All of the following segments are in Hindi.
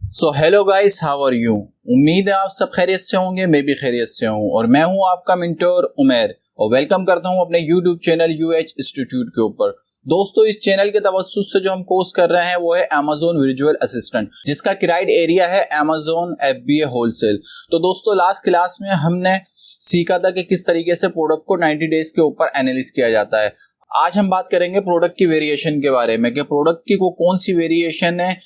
So hello guys, how are you. उम्मीद है आप सब खैरियत से होंगे, मैं भी खैरियत से हूँ और मैं हूँ आपका मेंटोर उमर और वेलकम करता हूँ अपने यूट्यूब चैनल यूएच इंस्टीट्यूट के ऊपर। दोस्तों, इस चैनल के तवस्सुस से जो हम कोर्स कर रहे हैं वो है Amazon वर्चुअल असिस्टेंट, जिसका क्राइड एरिया है Amazon FBA होलसेल। तो दोस्तों, लास्ट क्लास में हमने सीखा था कि किस तरीके से प्रोडक्ट को 90 डेज के ऊपर एनालिसिस किया जाता है। आज हम बात करेंगे प्रोडक्ट की वेरिएशन के बारे में कि प्रोडक्ट की कौन सी वेरिएशन है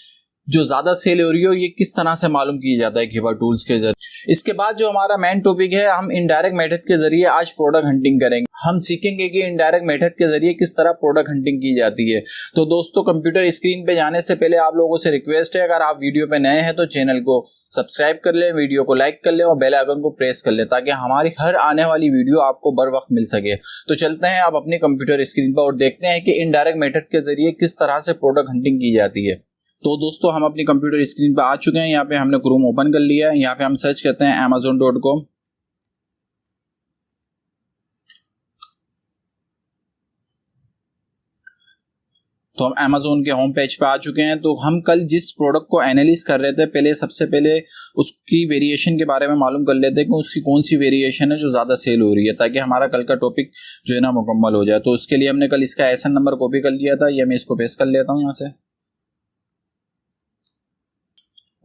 जो ज्यादा सेल हो रही हो, ये किस तरह से मालूम किया जाता है कीवर्ड टूल्स के जरिए। इसके बाद जो हमारा मेन टॉपिक है, हम इनडायरेक्ट मेथड के जरिए आज प्रोडक्ट हंटिंग करेंगे। हम सीखेंगे कि इनडायरेक्ट मेथड के जरिए किस तरह प्रोडक्ट हंटिंग की जाती है। तो दोस्तों, कंप्यूटर स्क्रीन पे जाने से पहले आप लोगों से रिक्वेस्ट है, अगर आप वीडियो पे नए हैं तो चैनल को सब्सक्राइब कर लें, वीडियो को लाइक कर लें और बेल आइकन को प्रेस कर लें ताकि हमारी हर आने वाली वीडियो आपको बर वक्त मिल सके। तो चलते हैं आप अपनी कंप्यूटर स्क्रीन पर और देखते हैं कि इनडायरेक्ट मेथड के जरिए किस तरह से प्रोडक्ट हंटिंग की जाती है। तो दोस्तों, हम अपनी कंप्यूटर स्क्रीन पर आ चुके हैं। यहाँ पे हमने क्रोम ओपन कर लिया है। यहाँ पे हम सर्च करते हैं amazon.com। तो हम Amazon के होम पेज पे आ चुके हैं। तो हम कल जिस प्रोडक्ट को एनालिसिस कर रहे थे, सबसे पहले उसकी वेरिएशन के बारे में मालूम कर लेते हैं कि उसकी कौन सी वेरिएशन है जो ज़्यादा सेल हो रही है, ताकि हमारा कल का टॉपिक जो है ना मुकम्मल हो जाए। तो उसके लिए हमने कल इसका एसएन नंबर कॉपी कर लिया था। ये मैं इसको पेस्ट कर लेता हूँ यहाँ से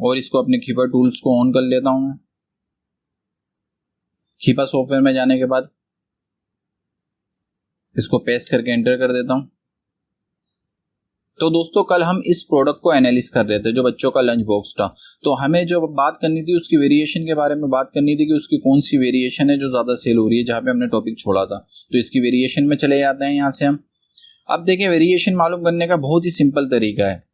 और इसको अपने कीवर्ड टूल्स को ऑन कर लेता हूं मैं। कीपा सॉफ्टवेयर में जाने के बाद इसको पेस्ट करके एंटर कर देता हूं। तो दोस्तों, कल हम इस प्रोडक्ट को एनालिसिस कर रहे थे जो बच्चों का लंच बॉक्स था। तो हमें जो बात करनी थी उसकी वेरिएशन के बारे में बात करनी थी कि उसकी कौन सी वेरिएशन है जो ज्यादा सेल हो रही है, जहां पे हमने टॉपिक छोड़ा था। तो इसकी वेरिएशन में चले जाते हैं यहाँ से हम। अब देखें, वेरिएशन मालूम करने का बहुत ही सिंपल तरीका है।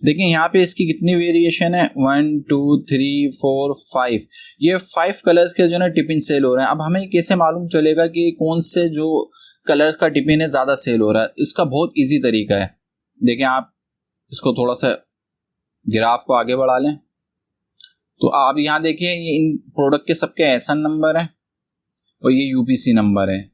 देखिए यहाँ पे इसकी कितनी वेरिएशन है, 1 2 3 4 5। ये 5 कलर्स के जो ना टिपिन सेल हो रहे हैं। अब हमें कैसे मालूम चलेगा कि कौन से जो कलर्स का टिपिन है ज्यादा सेल हो रहा है? इसका बहुत इजी तरीका है। देखिए, आप इसको थोड़ा सा ग्राफ को आगे बढ़ा लें तो आप यहाँ देखिए, ये इन प्रोडक्ट के सबके एसएन नंबर है और ये यूपीसी नंबर है,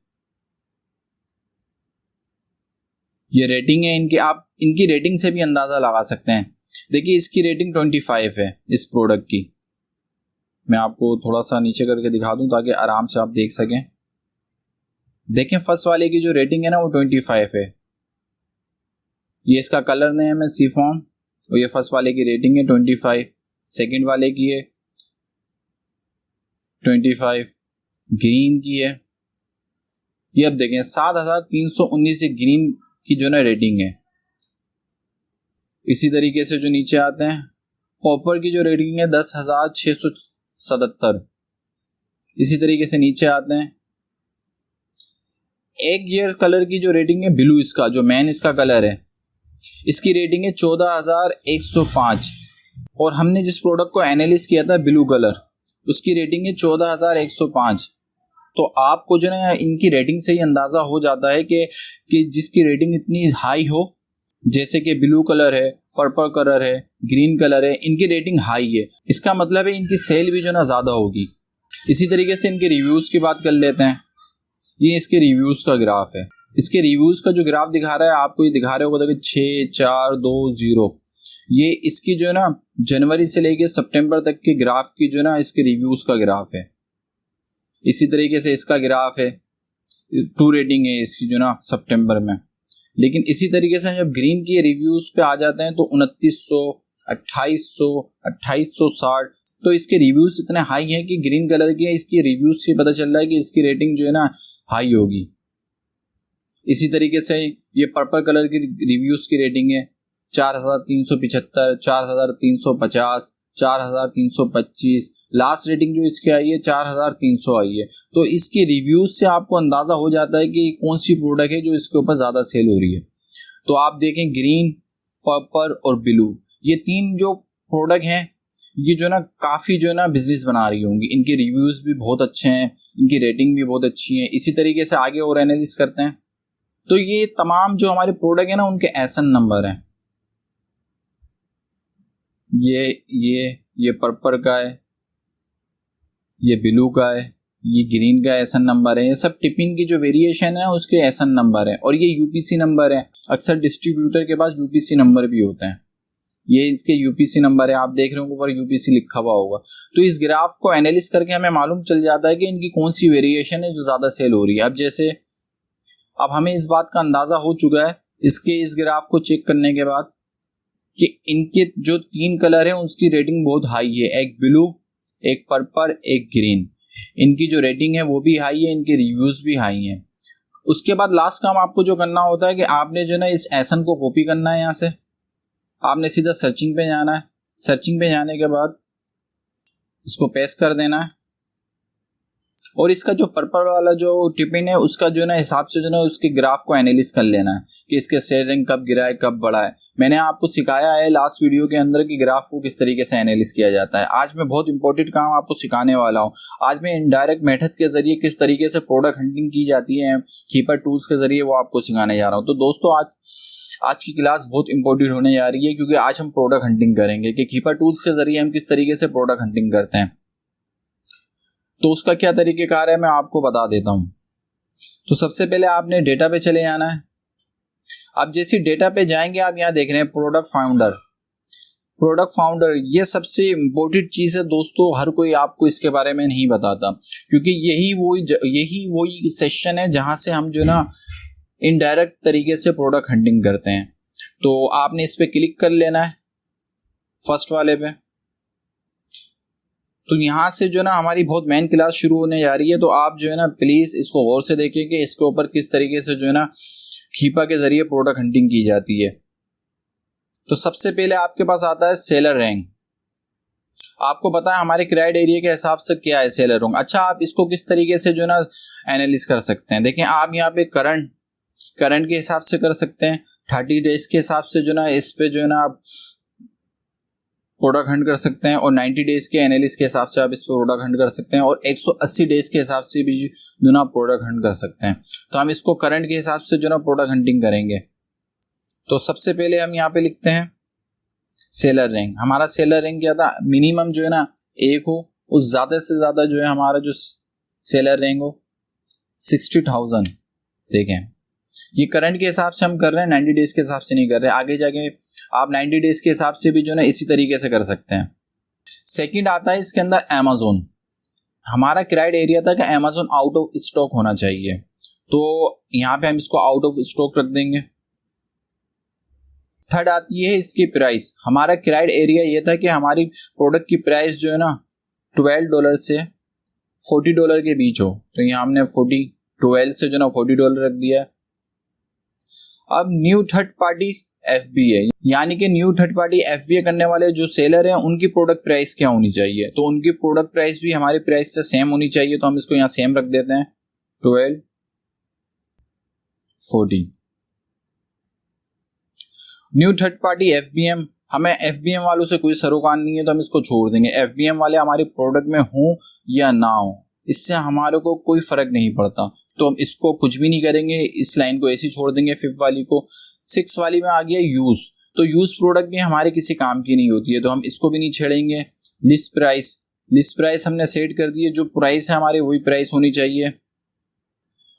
ये रेटिंग है इनकी। आप इनकी रेटिंग से भी अंदाजा लगा सकते हैं। देखिए, इसकी रेटिंग 25 है इस प्रोडक्ट की। मैं आपको थोड़ा सा नीचे करके दिखा दूं ताकि आराम से आप देख सकें। देखें, फर्स्ट वाले की जो रेटिंग है ना वो 25 है। ये इसका कलर नेम है सीफॉर्म और ये फर्स्ट वाले की रेटिंग है 25। सेकंड वाले की है 25, ग्रीन की है ये, अब देखें 7319 ग्रीन की जो ना रेटिंग है। इसी तरीके से जो नीचे आते हैं, कॉपर की जो रेटिंग है 10,677। इसी तरीके से नीचे आते हैं, एक ईयर कलर की जो रेटिंग है ब्लू, इसका जो मेन इसका कलर है, इसकी रेटिंग है 14,105। और हमने जिस प्रोडक्ट को एनालिसिस किया था ब्लू कलर, उसकी रेटिंग है 14,105। तो आपको जो है इनकी रेटिंग से ही अंदाजा हो जाता है कि जिसकी रेटिंग इतनी हाई हो, जैसे कि ब्लू कलर है, पर्पल कलर है, ग्रीन कलर है, इनकी रेटिंग हाई है, इसका मतलब है इनकी सेल भी जो ना ज्यादा होगी। इसी तरीके से इनके रिव्यूज की बात कर लेते हैं। ये इसके रिव्यूज का ग्राफ है। इसके रिव्यूज का जो ग्राफ दिखा रहा है आपको, ये दिखा रहे होगा कि 6 4 2 0। ये इसकी जो ना जनवरी से लेके सितंबर तक के ग्राफ की जो ना इसके रिव्यूज का ग्राफ है। इसी तरीके से इसका ग्राफ है, 2 रेटिंग है इसकी जो ना सितंबर में। लेकिन इसी तरीके से जब ग्रीन की रिव्यूज पे आ जाते हैं तो 2900, 2800, 2860। तो इसके रिव्यूज इतने हाई हैं कि ग्रीन कलर की है, इसकी रिव्यूज से पता चल रहा है कि इसकी रेटिंग जो है ना हाई होगी। इसी तरीके से ये पर्पल कलर की रिव्यूज की रेटिंग है 4375, 4350, 4325। लास्ट रेटिंग जो इसकी आई है 4300 आई है। तो इसकी रिव्यूज से आपको अंदाजा हो जाता है कि कौन सी प्रोडक्ट है जो इसके ऊपर ज्यादा सेल हो रही है। तो आप देखें, ग्रीन, पर्पल और ब्लू, ये 3 जो प्रोडक्ट हैं, ये जो ना काफी जो ना बिजनेस बना रही होंगी। इनके रिव्यूज भी बहुत अच्छे हैं, इनकी रेटिंग भी बहुत अच्छी है। इसी तरीके से आगे और एनालिसिस करते हैं। तो ये तमाम जो हमारे प्रोडक्ट है ना, उनके एसएन नंबर है। ये पर्पल का है, ये ब्लू का है, ये ग्रीन का एसएन नंबर है। ये सब टिपिन की जो वेरिएशन है उसके एसएन नंबर है। और ये यूपीसी नंबर है। अक्सर डिस्ट्रीब्यूटर के पास यूपीसी नंबर भी होते हैं। ये इसके यूपीसी नंबर है, आप देख रहे हो ऊपर यूपीसी लिखा हुआ होगा। तो इस ग्राफ को एनालिसिस करके हमें मालूम चल जाता है कि इनकी कौन सी वेरिएशन है जो ज़्यादा सेल हो रही है। अब जैसे अब हमें इस बात का अंदाज़ा हो चुका है इसके इस ग्राफ को चेक करने के बाद कि इनके जो 3 कलर है उसकी रेटिंग बहुत हाई है, एक ब्लू, एक पर्पल, एक ग्रीन। इनकी जो रेटिंग है वो भी हाई है, इनके रिव्यूज़ भी हाई हैं। उसके बाद लास्ट काम आपको जो करना होता है कि आपने जो ना इस एसन को कॉपी करना है, यहाँ से आपने सीधा सर्चिंग पे जाना है। सर्चिंग पे जाने के बाद इसको पेस्ट कर देना है और इसका जो पर्पल वाला जो टिपिन है उसका जो ना हिसाब से जो ना उसके ग्राफ को एनालिसिस कर लेना है कि इसके शेयरिंग कब गिरा है कब बढ़ा है। मैंने आपको सिखाया है लास्ट वीडियो के अंदर कि ग्राफ को किस तरीके से एनालिसिस किया जाता है। आज मैं बहुत इंपॉर्टेंट काम आपको सिखाने वाला हूँ। आज मैं इनडायरेक्ट मेथड के जरिए किस तरीके से प्रोडक्ट हंटिंग की जाती है कीपर टूल्स के जरिए वो आपको सिखाने जा रहा हूँ। तो दोस्तों आज की क्लास बहुत इंपॉर्टेंट होने जा रही है क्योंकि आज हम प्रोडक्ट हंटिंग करेंगे कि कीपर टूल्स के जरिए हम किस तरीके से प्रोडक्ट हंटिंग करते हैं। तो उसका क्या तरीकेकार है मैं आपको बता देता हूं। तो सबसे पहले आपने डेटा पे चले जाना है। आप जैसे डेटा पे जाएंगे आप यहां देख रहे हैं प्रोडक्ट फाउंडर। प्रोडक्ट फाउंडर ये सबसे इम्पोर्टेंट चीज है दोस्तों, हर कोई आपको इसके बारे में नहीं बताता क्योंकि यही वही सेक्शन है जहां से हम जो ना इनडायरेक्ट तरीके से प्रोडक्ट हंटिंग करते हैं। तो आपने इस पे क्लिक कर लेना है फर्स्ट वाले पे। तो यहाँ से जो ना हमारी बहुत मेन क्लास शुरू होने जा रही है। तो आप जो है ना प्लीज इसको गौर से देखें कि इसके ऊपर किस तरीके से जो है ना कीपा के जरिए प्रोडक्ट हंटिंग की जाती है। तो सबसे पहले आपके पास आता है सेलर रैंक। आपको पता है हमारे क्राइटेरिया के हिसाब से क्या है सेलर रैंक। अच्छा, आप इसको किस तरीके से जो है ना एनालिसिस कर सकते हैं। देखें आप यहाँ पे करंट के हिसाब से कर सकते हैं, 30 डेज के हिसाब से जो ना इस पे जो है ना आप प्रोडक्ट हंट कर सकते हैं और 90 डेज के एनालिसिस के हिसाब से आप इस पर प्रोडक्ट हंट कर सकते हैं और 180 डेज के हिसाब से भी जो ना प्रोडक्ट हंट कर सकते हैं। तो हम इसको करंट के हिसाब से जो ना प्रोडक्ट हंटिंग करेंगे। तो सबसे पहले हम यहाँ पे लिखते हैं सेलर रैंक। हमारा सेलर रैंक क्या था, मिनिमम जो है ना 1 हो, उस ज़्यादा से ज़्यादा जो है हमारा जो सेलर रैंक हो 60,000। देखें ये करंट के हिसाब से हम कर रहे हैं, 90 डेज के हिसाब से नहीं कर रहे। आगे जाके आप 90 डेज के हिसाब से भी जो ना इसी तरीके से कर सकते हैं। सेकंड आता है इसके अंदर अमेज़न। हमारा क्राइटेरिया था कि अमेज़न आउट ऑफ स्टॉक होना चाहिए, तो यहाँ पे हम इसको आउट ऑफ स्टॉक रख देंगे। थर्ड आती है इसकी प्राइस। हमारा क्राइटेरिया ये था कि हमारी प्रोडक्ट की प्राइस जो है ना $12 से $40 के बीच हो। तो यहाँ हमने 12 से जो ना $40 रख दिया। अब न्यू थर्ड पार्टी FBA, यानी कि न्यू थर्ड पार्टी FBA करने वाले जो सेलर हैं उनकी प्रोडक्ट प्राइस क्या होनी चाहिए। तो उनकी प्रोडक्ट प्राइस भी हमारी प्राइस से सेम होनी चाहिए। तो हम इसको यहाँ सेम रख देते हैं 1240। न्यू थर्ड पार्टी FBM, हमें FBM वालों से कोई सरोकार नहीं है तो हम इसको छोड़ देंगे। FBM वाले हमारी प्रोडक्ट में हो या ना हो इससे हमारे को कोई फर्क नहीं पड़ता, तो हम इसको कुछ भी नहीं करेंगे, इस लाइन को ऐसी छोड़ देंगे 5 वाली को। 6 वाली में आ गया यूज। तो यूज प्रोडक्ट भी हमारे किसी काम की नहीं होती है तो हम इसको भी नहीं छेड़ेंगे। लिस्ट प्राइस हमने सेट कर दी है, जो प्राइस है हमारी वही प्राइस होनी चाहिए।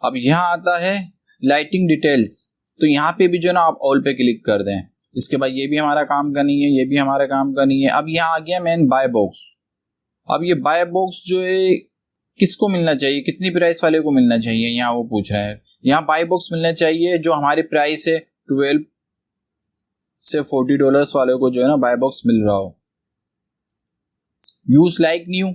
अब यहाँ आता है लाइटिंग डिटेल्स। तो यहाँ पे भी जो ना आप ऑल पे क्लिक कर दें। इसके बाद ये भी हमारा काम का नहीं है, ये भी हमारा काम का नहीं है। अब यहाँ आ गया मेन बाय बॉक्स। अब ये बाय बॉक्स जो है किसको मिलना चाहिए, कितनी प्राइस वाले को मिलना चाहिए, यहाँ वो पूछ रहा है। यहाँ बाय बॉक्स मिलना चाहिए जो हमारी प्राइस है 12 से $40 वाले को जो है ना बाय बॉक्स मिल रहा हो। यूज लाइक न्यू,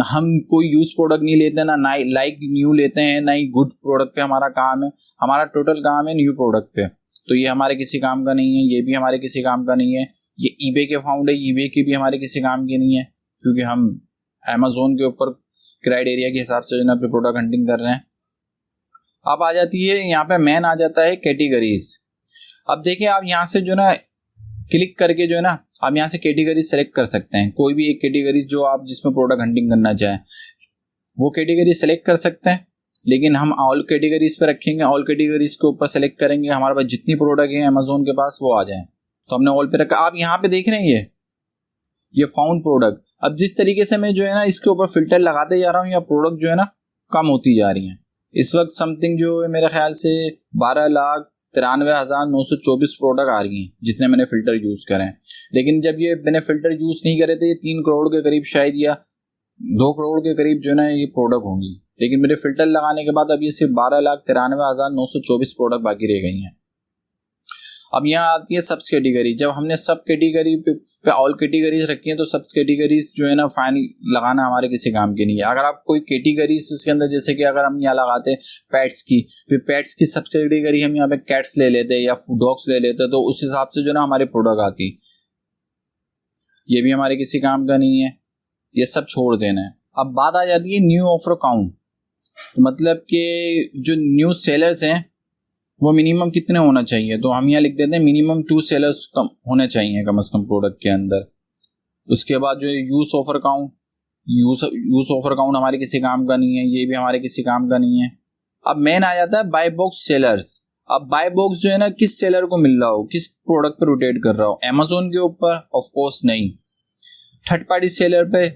हम कोई यूज प्रोडक्ट नहीं लेते ना लाइक न्यू लेते हैं, ना ही गुड प्रोडक्ट पे हमारा काम है। हमारा टोटल काम है न्यू प्रोडक्ट पे, तो ये हमारे किसी काम का नहीं है, ये भी हमारे किसी काम का नहीं है। ये ईबे के फाउंड है, ईबे की भी हमारे किसी काम की नहीं है क्योंकि हम अमेज़न के ऊपर क्राइटेरिया के हिसाब से जो ना प्रोडक्ट हंटिंग कर रहे हैं। अब आ जाती है यहाँ पे मेन आ जाता है कैटेगरीज। अब देखिए आप यहाँ से जो ना क्लिक करके जो है ना आप यहाँ से कैटेगरी सेलेक्ट कर सकते हैं। कोई भी एक कैटेगरी जो आप जिसमें प्रोडक्ट हंटिंग करना चाहें वो कैटेगरी सेलेक्ट कर सकते हैं, लेकिन हम ऑल कैटेगरीज पे रखेंगे। ऑल कैटेगरीज के ऊपर सेलेक्ट करेंगे, हमारे पास जितनी प्रोडक्ट है अमेज़न के पास वो आ जाए। तो हमने ऑल पे रखा। आप यहाँ पे देख रहे हैं ये फाउंड प्रोडक्ट। अब जिस तरीके से मैं जो है ना इसके ऊपर फिल्टर लगाते जा रहा हूँ या प्रोडक्ट जो है ना कम होती जा रही है। इस वक्त समथिंग जो है मेरे ख्याल से 12 लाख 93,924 प्रोडक्ट आ रही हैं जितने मैंने फ़िल्टर यूज़ करे हैं। लेकिन जब ये मैंने फ़िल्टर यूज़ नहीं करे थे ये 3 करोड़ के करीब शायद या 2 करोड़ के करीब जो है ना ये प्रोडक्ट होंगी। लेकिन मेरे फ़िल्टर लगाने के बाद अब ये सिर्फ 12,93,924 प्रोडक्ट बाकी रह गई हैं। अब यहाँ आती है सब्स कैटेगरी। जब हमने सब कैटेगरी पे ऑल कैटेगरीज रखी हैं तो सब्स कैटेगरीज जो है ना फाइनल लगाना हमारे किसी काम की नहीं है। अगर आप कोई कैटेगरीज इसके अंदर जैसे कि अगर हम यहाँ लगाते पेट्स की, फिर पेट्स की सब कैटेगरी हम यहाँ पे कैट्स ले लेते या डॉग्स ले लेते तो उस हिसाब से जो ना हमारे प्रोडक्ट आती, ये भी हमारे किसी काम का नहीं है, ये सब छोड़ देना है। अब बात आ जाती है न्यू ऑफर काउंट। तो मतलब कि जो न्यू सेलर्स हैं वो मिनिमम कितने होना चाहिए, तो हम यहाँ लिख देते हैं मिनिमम 2 सेलर्स कम होने चाहिए कम से कम प्रोडक्ट के अंदर। उसके बाद जो है use offer count, use offer count हमारे किसी काम का नहीं है, ये भी हमारे किसी काम का नहीं है। अब मेन आ जाता है बाय बॉक्स सेलर्स। अब बाय बॉक्स जो है ना किस सेलर को मिल रहा हो, किस प्रोडक्ट पर रोटेट कर रहा हो, अमेजोन के ऊपर ऑफ कोर्स नहीं, थर्ड पार्टी सेलर पे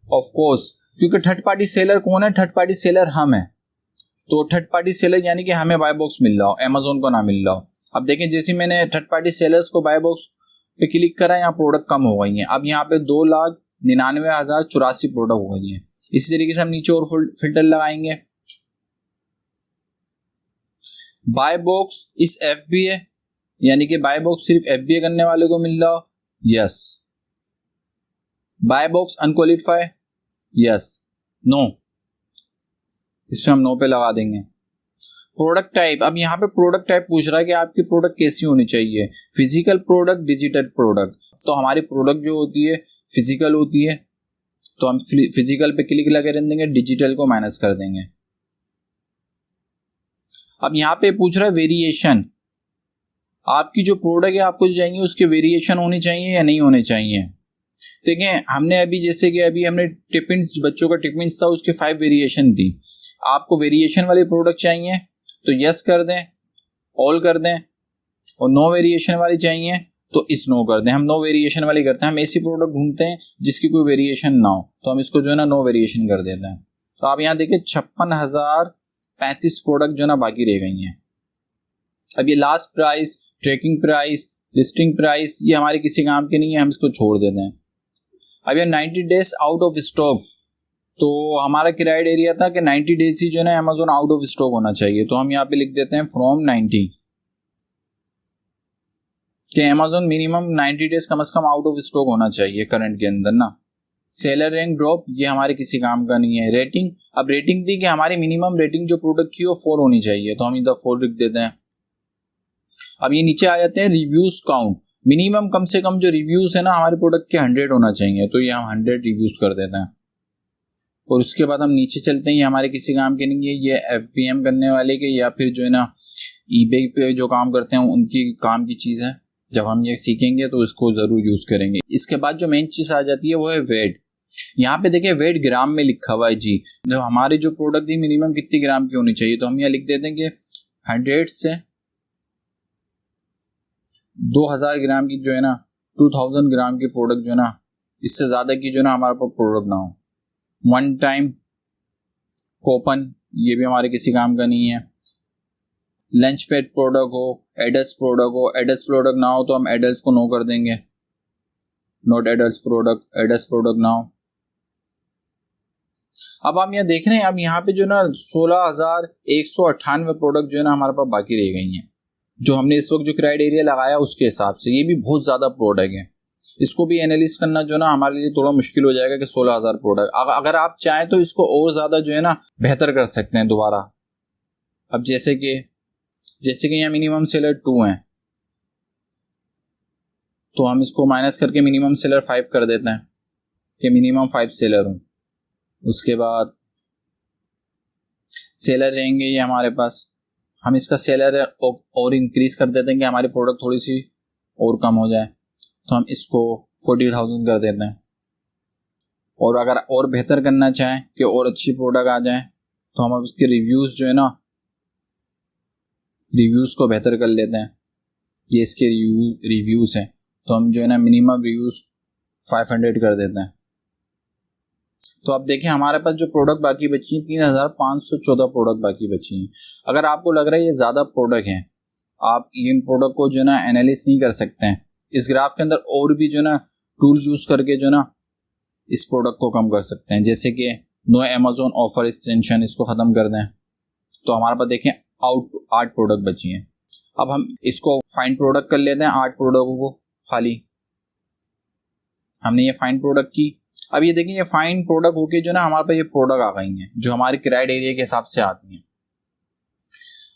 ऑफ कोर्स, क्योंकि थर्ड पार्टी सेलर कौन है, थर्ड पार्टी सेलर हम है। तो थर्ड पार्टी सेलर यानी कि हमें बाय बॉक्स मिल रहा हो, अमेजोन को ना मिल रहा हो। अब देखें जैसे मैंने थर्ड पार्टी सेलर्स को बाय बॉक्स पे क्लिक करा, यहाँ प्रोडक्ट कम हो गई हैं। अब यहाँ पे 2,99,084 प्रोडक्ट हो गई हैं। इसी तरीके से हम नीचे और फिल्टर लगाएंगे। बाय बॉक्स इस FBA यानी कि बाय बॉक्स सिर्फ FBA करने वाले को मिल रहा हो, yes. By box unqualify, yes, no, इस पे हम नो पे लगा देंगे। प्रोडक्ट टाइप, अब यहाँ पे प्रोडक्ट टाइप पूछ रहा है कि आपकी प्रोडक्ट कैसी होनी चाहिए, फिजिकल प्रोडक्ट, डिजिटल प्रोडक्ट। तो हमारी प्रोडक्ट जो होती है फिजिकल होती है तो हम फिजिकल पे क्लिक लगा देंगे, डिजिटल को माइनस कर देंगे। अब यहाँ पे पूछ रहा है वेरिएशन, आपकी जो प्रोडक्ट है आपको जो चाहिए उसके वेरिएशन होनी चाहिए या नहीं होने चाहिए। देखें हमने अभी जैसे कि अभी हमने टिफिन्स, बच्चों का टिफिन्स था उसके 5 वेरिएशन थी। आपको वेरिएशन वाले प्रोडक्ट चाहिए तो यस कर दें, ऑल कर दें, और नो वेरिएशन वाली चाहिए तो इस नो कर दें। हम नो वेरिएशन वाली करते हैं, हम ऐसी प्रोडक्ट ढूंढते हैं जिसकी कोई वेरिएशन ना हो, तो हम इसको जो है ना नो वेरिएशन कर देते हैं। तो आप यहाँ देखिए 56,035 प्रोडक्ट जो है ना बाकी रह गई हैं। अब ये last price, tracking price, listing price ये हमारे किसी काम के नहीं है, हम इसको छोड़ देते हैं। अब ये 90 डेज आउट ऑफ स्टॉक, तो हमारा क्राइटेरिया था कि 90 डेज ही जो है ना अमेजोन आउट ऑफ स्टॉक होना चाहिए। तो हम यहाँ पे लिख देते हैं फ्रॉम 90, कि अमेजोन मिनिमम 90 डेज कम से कम आउट ऑफ स्टॉक होना चाहिए करंट के अंदर ना। सेलर रैंक ड्रॉप ये हमारे किसी काम का नहीं है। रेटिंग, अब रेटिंग थी कि हमारी मिनिमम रेटिंग जो प्रोडक्ट की वो 4 होनी चाहिए, तो हम इधर 4 लिख देते हैं। अब ये नीचे आ जाते हैं रिव्यूज काउंट, मिनिमम कम से कम जो रिव्यूज है ना हमारे प्रोडक्ट के 100 होना चाहिए, तो ये हम 100 रिव्यूज कर देते हैं। और उसके बाद हम नीचे चलते हैं, ये हमारे किसी काम के नहीं है, ये FBM करने वाले के या फिर जो है ना eBay पे जो काम करते हैं उनकी काम की चीज़ है। जब हम ये सीखेंगे तो इसको ज़रूर यूज़ करेंगे। इसके बाद जो मेन चीज़ आ जाती है वो है वेट। यहाँ पे देखिए वेट ग्राम में लिखा हुआ है जी। जो हमारी जो प्रोडक्ट थी मिनिमम कितनी ग्राम की होनी चाहिए, तो हम यहाँ लिख देते हैं कि 100 से 2000 ग्राम की जो है ना 2000 ग्राम की प्रोडक्ट जो है ना इससे ज़्यादा की जो है ना हमारे पास प्रोडक्ट ना हो। 1 टाइम कूपन ये भी हमारे किसी काम का नहीं है। लंच पैड प्रोडक्ट हो, एडल्ट प्रोडक्ट हो, एडल्ट प्रोडक्ट ना हो तो हम एडल्ट को नो कर देंगे, not adult product, adult product ना हो। अब हम यहाँ देख रहे हैं, अब यहाँ पे जो ना 16,198 प्रोडक्ट जो है ना हमारे पास बाकी रह गई हैं, जो हमने इस वक्त जो क्राइटेरिया लगाया उसके हिसाब से। ये भी बहुत ज़्यादा प्रोडक्ट है, इसको भी एनालिसिस करना जो ना हमारे लिए थोड़ा मुश्किल हो जाएगा कि 16,000 प्रोडक्ट। अगर आप चाहें तो इसको और ज़्यादा जो है ना बेहतर कर सकते हैं दोबारा। अब जैसे कि यहाँ मिनिमम सेलर 2 हैं तो हम इसको माइनस करके मिनिमम सेलर 5 कर देते हैं कि मिनिमम 5 सेलर हों। उसके बाद सेलर रहेंगे ये हमारे पास, हम इसका सेलर और इंक्रीज कर देते हैं कि हमारी प्रोडक्ट थोड़ी सी और कम हो जाए, तो हम इसको 40,000 कर देते हैं। और अगर और बेहतर करना चाहें कि और अच्छी प्रोडक्ट आ जाए तो हम अब इसके रिव्यूज़ जो है ना रिव्यूज़ को बेहतर कर लेते हैं। ये इसके रिव्यूज़ हैं तो हम जो है ना मिनिमम रिव्यूज़ 500 कर देते हैं। तो अब देखें हमारे पास जो प्रोडक्ट बाकी बची हैं 3,514 प्रोडक्ट बाकी बची हैं। अगर आपको लग रहा है ये ज़्यादा प्रोडक्ट हैं, आप इन प्रोडक्ट को जो है ना एनालिस नहीं कर सकते हैं। इस ग्राफ के अंदर और भी जो है ना टूल यूज करके जो है ना इस प्रोडक्ट को कम कर सकते हैं, जैसे कि नो अमेजोन ऑफर एक्सटेंशन, इसको ख़त्म कर दें तो हमारे पास देखें 8 प्रोडक्ट बची हैं। अब हम इसको फाइंड प्रोडक्ट कर लेते हैं, 8 प्रोडक्टों को खाली हमने ये फाइंड प्रोडक्ट की। अब ये देखें ये फाइंड प्रोडक्ट होके जो ना हमारे पास ये प्रोडक्ट आ गई हैं जो हमारे क्राइटेरिया के हिसाब से आती हैं।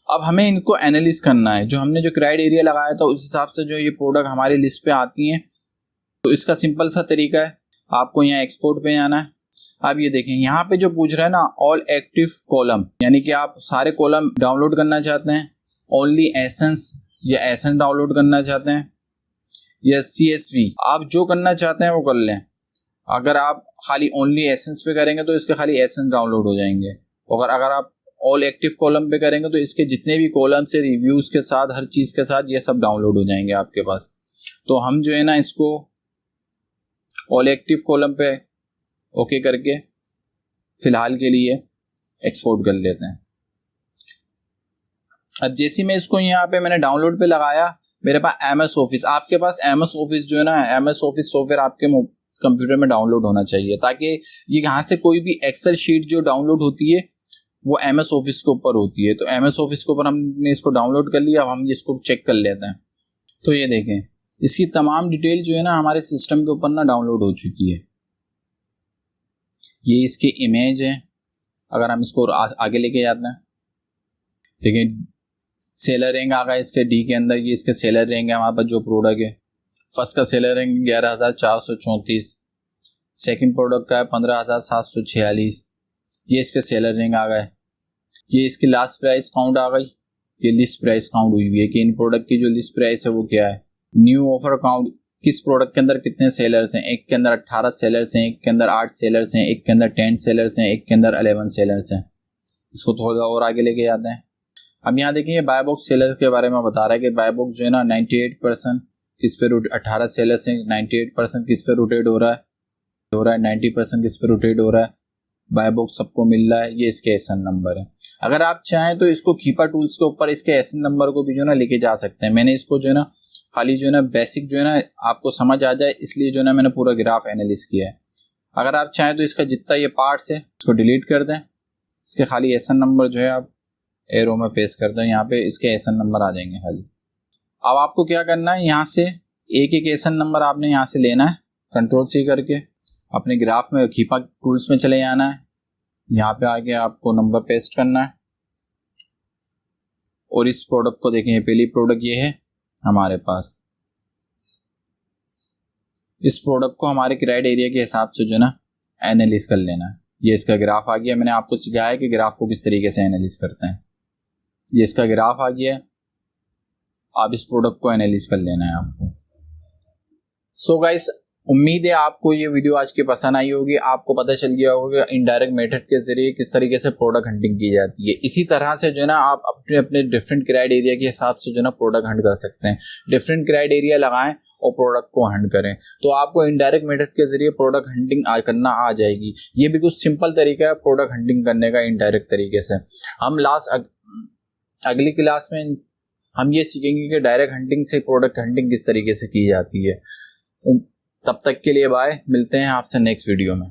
अब हमें इनको एनालिस करना है, जो हमने जो क्राइटेरिया लगाया था उस हिसाब से जो ये प्रोडक्ट हमारी लिस्ट पे आती हैं। तो इसका सिंपल सा तरीका है, आपको यहाँ एक्सपोर्ट पे आना है। अब ये देखें यहाँ पे जो पूछ रहा है ना ऑल एक्टिव कॉलम, यानी कि आप सारे कॉलम डाउनलोड करना चाहते हैं, ओनली एसेंस या एसेंस डाउनलोड करना चाहते हैं, या CSV, आप जो करना चाहते हैं वो कर लें। अगर आप खाली ओनली एसेंस पे करेंगे तो इसके खाली एसेंस डाउनलोड हो जाएंगे, और अगर आप ऑल एक्टिव कॉलम पे करेंगे तो इसके जितने भी कॉलम से रिव्यूज के साथ हर चीज़ के साथ ये सब डाउनलोड हो जाएंगे आपके पास। तो हम जो है ना इसको ऑल एक्टिव कॉलम पे ओके करके फिलहाल के लिए एक्सपोर्ट कर लेते हैं। अब जैसे मैं इसको यहाँ पे मैंने डाउनलोड पे लगाया, मेरे पास MS ऑफिस, आपके पास MS ऑफिस जो है ना MS ऑफिस सॉफ्टवेयर आपके कंप्यूटर में डाउनलोड होना चाहिए, ताकि ये यहाँ से कोई भी एक्सेल शीट जो डाउनलोड होती है वो MS ऑफिस के ऊपर होती है। तो MS ऑफिस के ऊपर हमने इसको डाउनलोड कर लिया। अब हम इसको चेक कर लेते हैं। तो ये देखें इसकी तमाम डिटेल जो है ना हमारे सिस्टम के ऊपर ना डाउनलोड हो चुकी है। ये इसकी इमेज है। अगर हम इसको आगे लेके जाते हैं, देखिए सेलर रैंक आ गया इसके D के अंदर, ये इसके सेलर रैंक है हमारे पास जो प्रोडक्ट है। फर्स्ट का सेलर रैंक 11,434, सेकंड प्रोडक्ट का है 15,746, ये इसके सेलर रैंक आ गए। ये इसकी लास्ट प्राइस काउंट आ गई, ये लिस्ट प्राइस काउंट हुई हुई है कि इन प्रोडक्ट की जो लिस्ट प्राइस है वो क्या है। न्यू ऑफर काउंट, किस प्रोडक्ट के अंदर कितने सेलर्स हैं, एक के अंदर 18 सेलर्स हैं, एक के अंदर 8 सेलर्स हैं, एक के अंदर 10 सेलर्स हैं, एक के अंदर 11 सेलर्स हैं। इसको थोड़ा और आगे लेके जाते हैं। अब यहाँ देखिए बाय बॉक्स सेलर के बारे में बता रहा है कि बाय बॉक्स जो है ना 98% किस पे 18 सेलर्स हैं, 98% किस पे रोटेट हो रहा है 90% किस पे रोटेट हो रहा है, बाय बॉक्स सबको मिल रहा है। ये इसके एसन नंबर है। अगर आप चाहें तो इसको कीपर टूल्स के ऊपर इसके एसन नंबर को भी जो है ना लेके जा सकते हैं। मैंने इसको जो है ना खाली जो है ना बेसिक जो है ना आपको समझ आ जाए इसलिए जो है ना मैंने पूरा ग्राफ एनालिस किया है। अगर आप चाहें तो इसका जितना ये पार्ट्स है इसको डिलीट कर दें, इसके खाली एसन नंबर जो है आप एरो में पेस्ट कर दें, यहाँ पे इसके एसन नंबर आ जाएंगे खाली। अब आपको क्या करना है, यहाँ से एक एक एसन नंबर आपने यहाँ से लेना है, Ctrl+C करके अपने ग्राफ में कीपर टूल्स में चले जाना है। यहाँ पे आके आपको नंबर पेस्ट करना है और इस प्रोडक्ट को देखें, पहली प्रोडक्ट ये है हमारे पास। इस प्रोडक्ट को हमारे क्राइटेरिया के हिसाब से जो है ना एनालिस कर लेना है। ये इसका ग्राफ आ गया। मैंने आपको सिखाया है कि ग्राफ को किस तरीके से एनालिस करते हैं। ये इसका ग्राफ आ गया है। आप इस प्रोडक्ट को एनालिस कर लेना है आपको। सो गाइस, उम्मीद है आपको ये वीडियो आज की पसंद आई होगी। आपको पता चल गया होगा कि इनडायरेक्ट मेथड के जरिए किस तरीके से प्रोडक्ट हंटिंग की जाती है। इसी तरह से जो है ना आप अपने अपने डिफरेंट क्राइटेरिया के हिसाब से जो है ना प्रोडक्ट हंट कर सकते हैं। डिफरेंट क्राइटेरिया लगाएं और प्रोडक्ट को हंट करें तो आपको इनडायरेक्ट मेथड के जरिए प्रोडक्ट हंटिंग करना आ जाएगी। ये भी कुछ सिंपल तरीका है प्रोडक्ट हंटिंग करने का इनडायरेक्ट तरीके से। हम अगली क्लास में हम ये सीखेंगे कि डायरेक्ट हंटिंग से प्रोडक्ट हंटिंग किस तरीके से की जाती है। तब तक के लिए बाय, मिलते हैं आपसे नेक्स्ट वीडियो में।